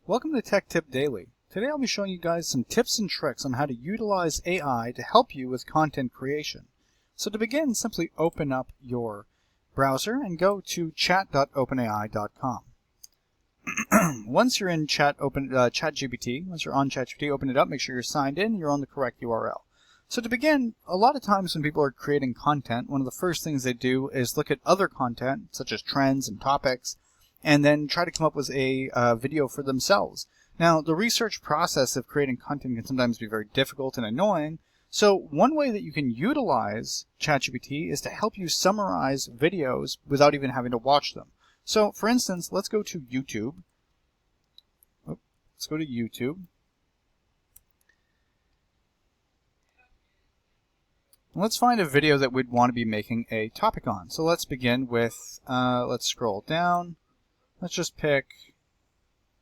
Welcome to Tech Tip Daily. Today I'll be showing you guys some tips and tricks on how to utilize AI to help you with content creation. So to begin, simply open up your browser and go to chat.openai.com. Once you're in ChatGPT, once you're on ChatGPT, open it up, make sure you're signed in, you're on the correct URL. So to begin, a lot of times when people are creating content, one of the first things they do is look at other content, such as trends and topics, and then try to come up with a video for themselves. Now, the research process of creating content can sometimes be very difficult and annoying, so one way that you can utilize ChatGPT is to help you summarize videos without even having to watch them. So, for instance, let's go to YouTube. Let's find a video that we'd want to be making a topic on. So let's begin with, let's scroll down. Let's just pick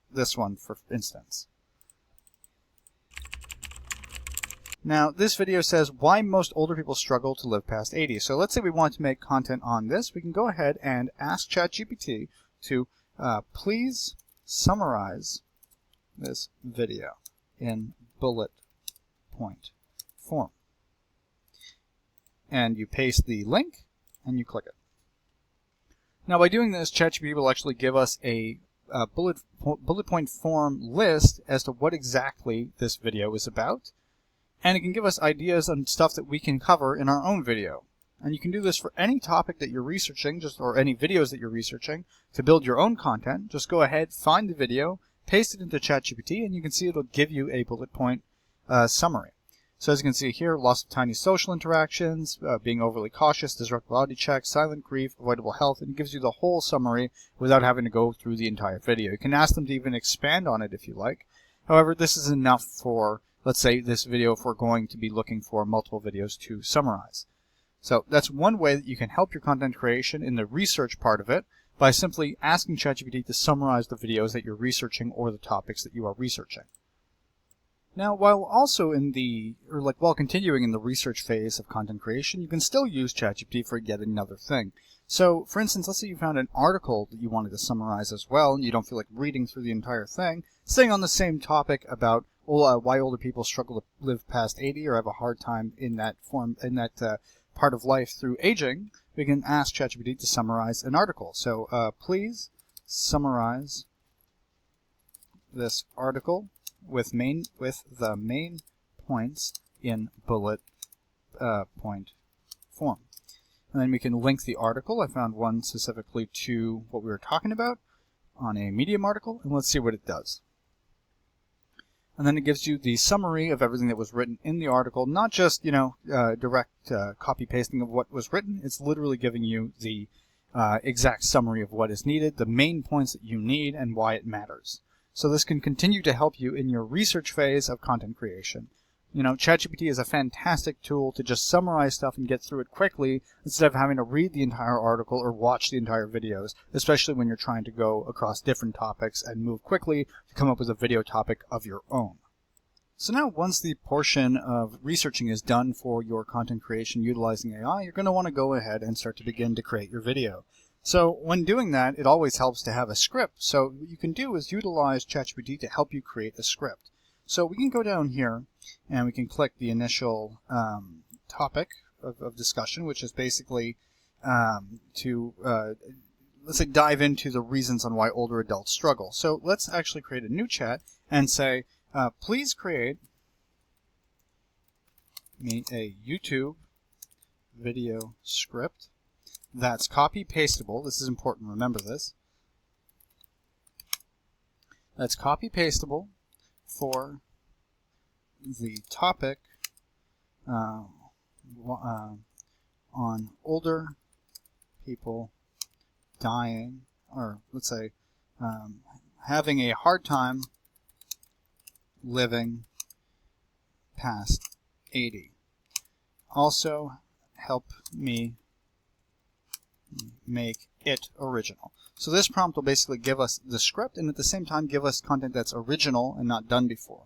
this one, for instance. Now, this video says why most older people struggle to live past 80. So let's say we want to make content on this. We can go ahead and ask ChatGPT to please summarize this video in bullet point form. And you paste the link and you click it. Now, by doing this, ChatGPT will actually give us a bullet point form list as to what exactly this video is about, and it can give us ideas on stuff that we can cover in our own video. And you can do this for any topic that you're researching, or any videos that you're researching, to build your own content. Just go ahead, find the video, paste it into ChatGPT, and you can see it'll give you a bullet point summary. So as you can see here, loss of tiny social interactions, being overly cautious, disruptive body checks, silent grief, avoidable health, and it gives you the whole summary without having to go through the entire video. You can ask them to even expand on it if you like. However, this is enough for, let's say, this video if we're going to be looking for multiple videos to summarize. So that's one way that you can help your content creation in the research part of it by simply asking ChatGPT to summarize the videos that you're researching or the topics that you are researching. Now, while continuing in the research phase of content creation, you can still use ChatGPT for yet another thing. So, for instance, let's say you found an article that you wanted to summarize as well, and you don't feel like reading through the entire thing, staying on the same topic about why older people struggle to live past 80 or have a hard time in that part of life through aging. We can ask ChatGPT to summarize an article. So, please summarize this article with the main points in bullet point form. And then we can link the article. I found one specifically to what we were talking about on a Medium article, and let's see what it does. And then it gives you the summary of everything that was written in the article, not just, direct copy pasting of what was written. It's literally giving you the exact summary of what is needed, the main points that you need, and why it matters. So this can continue to help you in your research phase of content creation. ChatGPT is a fantastic tool to just summarize stuff and get through it quickly instead of having to read the entire article or watch the entire videos, especially when you're trying to go across different topics and move quickly to come up with a video topic of your own. So now, once the portion of researching is done for your content creation utilizing AI, you're going to want to go ahead and start to begin to create your video. So when doing that, it always helps to have a script. So what you can do is utilize ChatGPT to help you create a script. So we can go down here and we can click the initial topic of discussion, which is basically let's say, dive into the reasons on why older adults struggle. So let's actually create a new chat and say, please create me a YouTube video script that's copy-pastable. This is important, remember this. That's copy-pastable for the topic on older people dying, or let's say having a hard time living past 80. Also, help me make it original. So this prompt will basically give us the script and at the same time give us content that's original and not done before.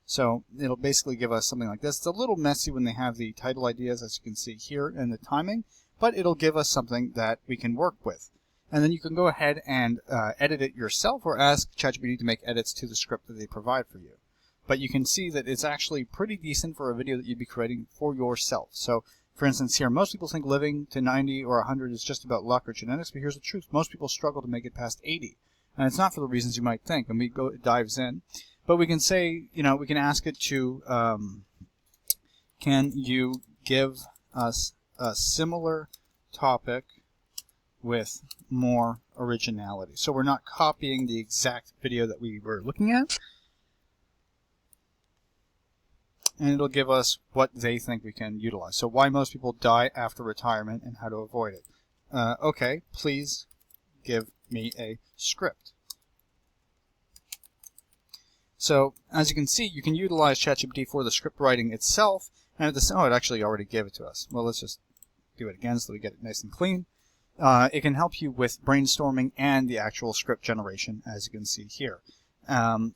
So it'll basically give us something like this. It's a little messy when they have the title ideas, as you can see here, and the timing, but it'll give us something that we can work with. and then you can go ahead and edit it yourself or ask ChatGPT to make edits to the script that they provide for you. But you can see that it's actually pretty decent for a video that you'd be creating for yourself. So, for instance here, most people think living to 90 or 100 is just about luck or genetics, but here's the truth. Most people struggle to make it past 80. And it's not for the reasons you might think, and it dives in. But we can say, we can ask it to, can you give us a similar topic with more originality? So we're not copying the exact video that we were looking at. And it'll give us what they think we can utilize. So why most people die after retirement and how to avoid it. Okay, please give me a script. So as you can see, you can utilize ChatGPT for the script writing itself. And it actually already gave it to us. Well, let's just do it again so we get it nice and clean. It can help you with brainstorming and the actual script generation, as you can see here. And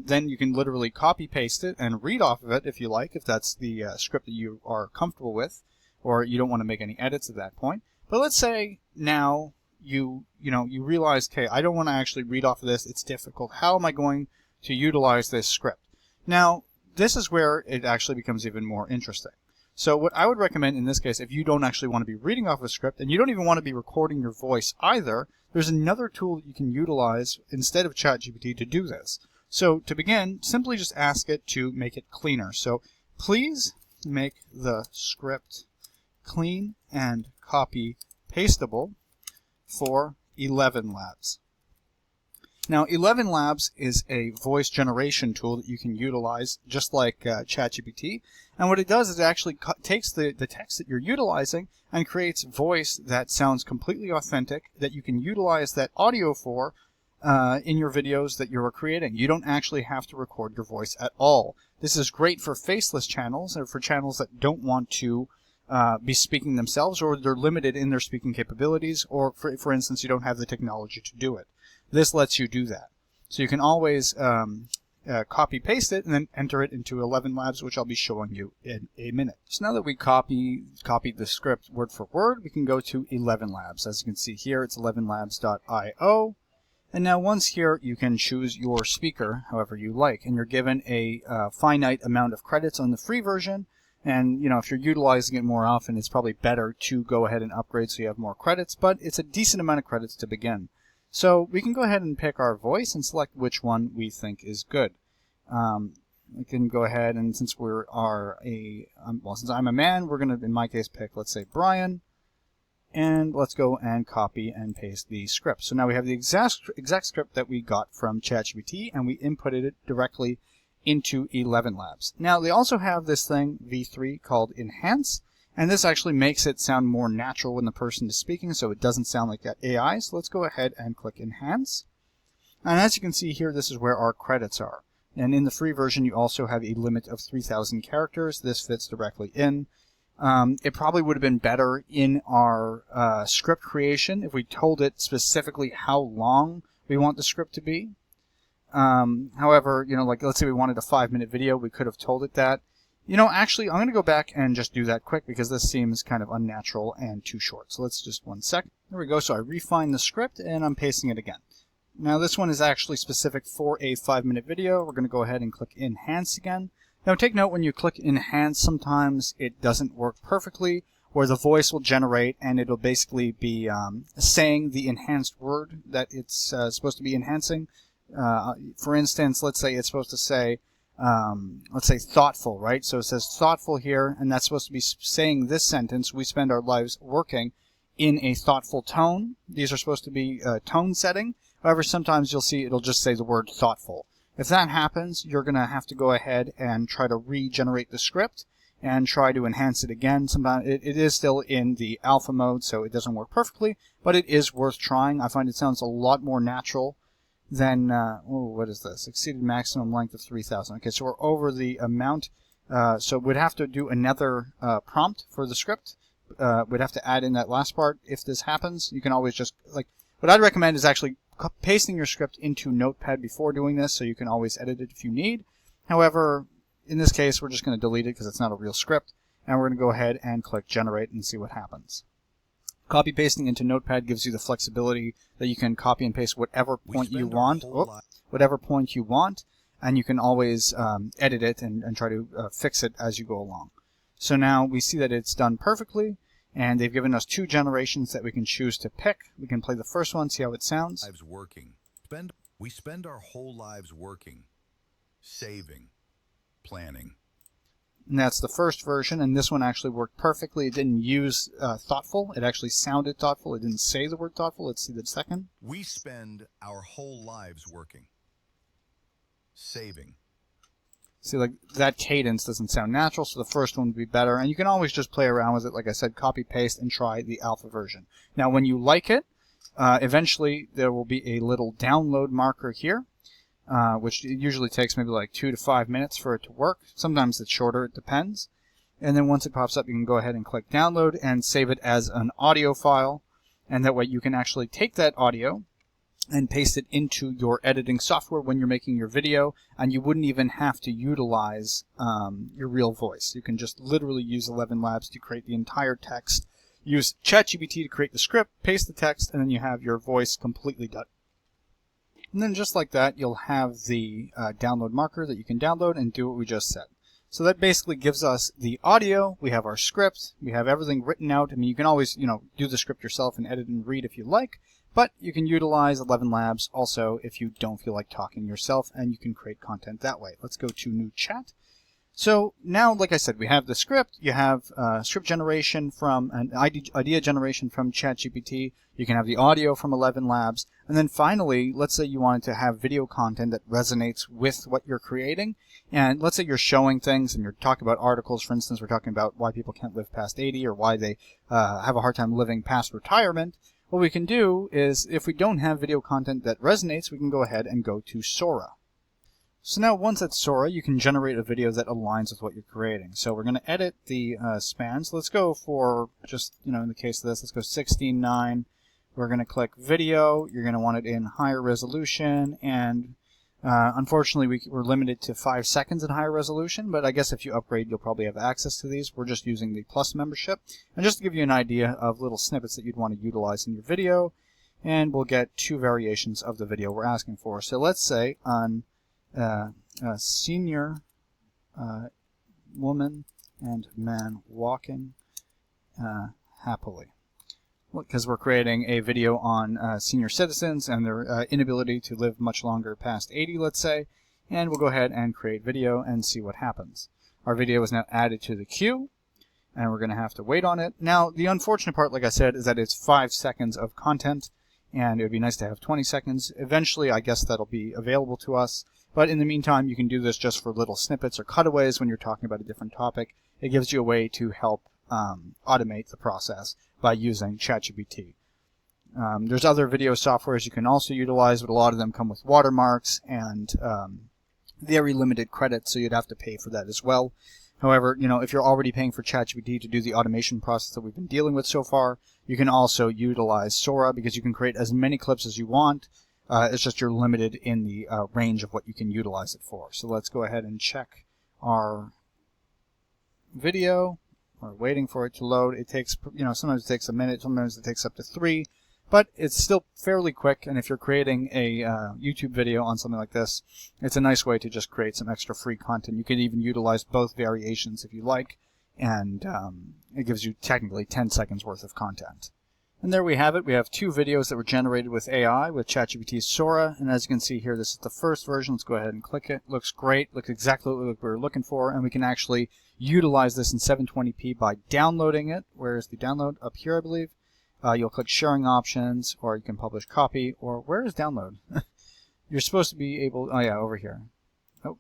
then you can literally copy paste it and read off of it if you like, if that's the script that you are comfortable with, or you don't want to make any edits at that point. But let's say now you realize, okay, I don't want to actually read off of this. It's difficult. How am I going to utilize this script? Now, this is where it actually becomes even more interesting. So what I would recommend in this case, if you don't actually want to be reading off a script and you don't even want to be recording your voice either, there's another tool that you can utilize instead of ChatGPT to do this. So to begin, simply just ask it to make it cleaner. So please make the script clean and copy pastable for ElevenLabs. Now, ElevenLabs is a voice generation tool that you can utilize just like ChatGPT. And what it does is it actually takes the text that you're utilizing and creates voice that sounds completely authentic, that you can utilize that audio for in your videos that you're creating. You don't actually have to record your voice at all. This is great for faceless channels or for channels that don't want to be speaking themselves, or they're limited in their speaking capabilities, or for instance, you don't have the technology to do it. This lets you do that. So you can always copy paste it and then enter it into ElevenLabs, which I'll be showing you in a minute. So now that we copied the script word for word, we can go to ElevenLabs. As you can see here, it's ElevenLabs.io. And now once here, you can choose your speaker however you like, and you're given a finite amount of credits on the free version. And if you're utilizing it more often, it's probably better to go ahead and upgrade so you have more credits, but it's a decent amount of credits to begin. So we can go ahead and pick our voice and select which one we think is good. We can go ahead and since since I'm a man, we're going to, in my case, pick, let's say, Brian. And let's go and copy and paste the script. So now we have the exact script that we got from ChatGPT, and we inputted it directly into ElevenLabs. Now they also have this thing, V3, called Enhance. And this actually makes it sound more natural when the person is speaking, so it doesn't sound like that AI. So let's go ahead and click Enhance. And as you can see here, this is where our credits are. And in the free version, you also have a limit of 3,000 characters. This fits directly in. It probably would have been better in our script creation if we told it specifically how long we want the script to be. However, like let's say we wanted a 5-minute video, we could have told it that. Actually, I'm going to go back and just do that quick because this seems kind of unnatural and too short. So let's just 1 sec. There we go. So I refined the script and I'm pasting it again. Now this one is actually specific for a 5-minute video. We're going to go ahead and click Enhance again. Now take note when you click Enhance, sometimes it doesn't work perfectly, or the voice will generate and it'll basically be saying the enhanced word that it's supposed to be enhancing. For instance, let's say it's supposed to say, let's say thoughtful, right? So it says thoughtful here, and that's supposed to be saying this sentence: we spend our lives working in a thoughtful tone. These are supposed to be tone setting. However, sometimes you'll see it'll just say the word thoughtful. If that happens, you're going to have to go ahead and try to regenerate the script and try to enhance it again. Sometimes it is still in the alpha mode, so it doesn't work perfectly, but it is worth trying. I find it sounds a lot more natural than, what is this? Exceeded maximum length of 3,000. Okay, so we're over the amount. So we'd have to do another prompt for the script. We'd have to add in that last part. If this happens, you can always just, what I'd recommend is actually pasting your script into Notepad before doing this, so you can always edit it if you need. However, in this case, we're just going to delete it because it's not a real script, and we're going to go ahead and click Generate and see what happens. Copy pasting into Notepad gives you the flexibility that you can copy and paste whatever point you want, and you can always edit it and try to fix it as you go along. So now we see that it's done perfectly, and they've given us 2 generations that we can choose to pick. We can play the first one, see how it sounds. We spend our whole lives working, saving, planning. And that's the first version, and this one actually worked perfectly. It didn't use thoughtful. It actually sounded thoughtful. It didn't say the word thoughtful. Let's see the second. We spend our whole lives working, saving. See, like that cadence doesn't sound natural, so the first one would be better. And you can always just play around with it, like I said, copy, paste, and try the alpha version. Now, when you like it, eventually there will be a little download marker here. Which usually takes maybe like 2 to 5 minutes for it to work. Sometimes it's shorter, it depends. And then once it pops up, you can go ahead and click download and save it as an audio file. And that way you can actually take that audio and paste it into your editing software when you're making your video, and you wouldn't even have to utilize your real voice. You can just literally use ElevenLabs to create the entire text, use ChatGPT to create the script, paste the text, and then you have your voice completely done. And then just like that, you'll have the download marker that you can download and do what we just said. So that basically gives us the audio, we have our script, we have everything written out. I mean, you can always, do the script yourself and edit and read if you like, but you can utilize ElevenLabs also if you don't feel like talking yourself, and you can create content that way. Let's go to new chat. So now, like I said, we have the script, you have script generation from an idea generation from ChatGPT, you can have the audio from ElevenLabs, and then finally, let's say you wanted to have video content that resonates with what you're creating, and let's say you're showing things and you're talking about articles. For instance, we're talking about why people can't live past 80 or why they have a hard time living past retirement. What we can do is, if we don't have video content that resonates, we can go ahead and go to Sora. So now once at Sora, you can generate a video that aligns with what you're creating. So we're going to edit the span. So let's go for just, in the case of this, let's go 16:9. We're going to click video. You're going to want it in higher resolution. And unfortunately, we're limited to 5 seconds in higher resolution. But I guess if you upgrade, you'll probably have access to these. We're just using the Plus membership. And just to give you an idea of little snippets that you'd want to utilize in your video. And we'll get 2 variations of the video we're asking for. So let's say on a senior woman and man walking happily, because we're creating a video on senior citizens and their inability to live much longer past 80, let's say, and we'll go ahead and create video and see what happens. Our video is now added to the queue, and we're going to have to wait on it. Now, the unfortunate part, like I said, is that it's 5 seconds of content, and it would be nice to have 20 seconds. Eventually, I guess that'll be available to us. But in the meantime, you can do this just for little snippets or cutaways when you're talking about a different topic. It gives you a way to help automate the process by using ChatGPT. There's other video softwares you can also utilize, but a lot of them come with watermarks and very limited credits, so you'd have to pay for that as well. However, if you're already paying for ChatGPT to do the automation process that we've been dealing with so far, you can also utilize Sora because you can create as many clips as you want. It's just you're limited in the range of what you can utilize it for. So let's go ahead and check our video. We're waiting for it to load. It takes, sometimes it takes a minute, sometimes it takes up to 3, but it's still fairly quick. And if you're creating a YouTube video on something like this, it's a nice way to just create some extra free content. You can even utilize both variations if you like, and it gives you technically 10 seconds worth of content. And there we have it. We have 2 videos that were generated with AI with ChatGPT's Sora. And as you can see here, this is the first version. Let's go ahead and click it. Looks great. Looks exactly what we were looking for. And we can actually utilize this in 720p by downloading it. Where is the download? Up here, I believe. You'll click sharing options, or you can publish copy, or where is download? You're supposed to be able, oh yeah, over here. Oh,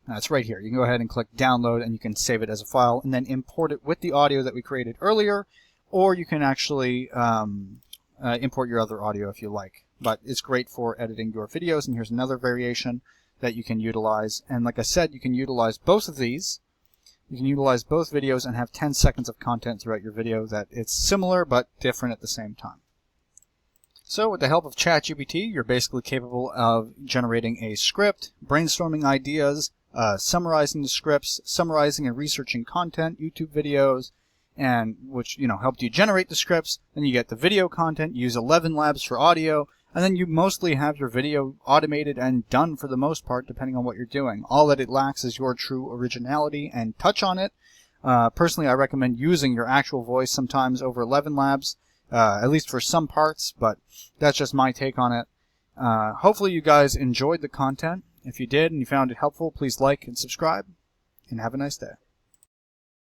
that's right here. You can go ahead and click download, and you can save it as a file, and then import it with the audio that we created earlier. Or you can actually import your other audio if you like. But it's great for editing your videos. And here's another variation that you can utilize. And like I said, you can utilize both of these. You can utilize both videos and have 10 seconds of content throughout your video that it's similar but different at the same time. So with the help of ChatGPT, you're basically capable of generating a script, brainstorming ideas, summarizing the scripts, summarizing and researching content, YouTube videos, and which helped you generate the scripts. Then you get the video content, use ElevenLabs for audio, and then you mostly have your video automated and done for the most part, depending on what you're doing. All that it lacks is your true originality and touch on it. Personally, I recommend using your actual voice sometimes over ElevenLabs, at least for some parts, but that's just my take on it. Hopefully you guys enjoyed the content. If you did and you found it helpful, please like and subscribe, and have a nice day.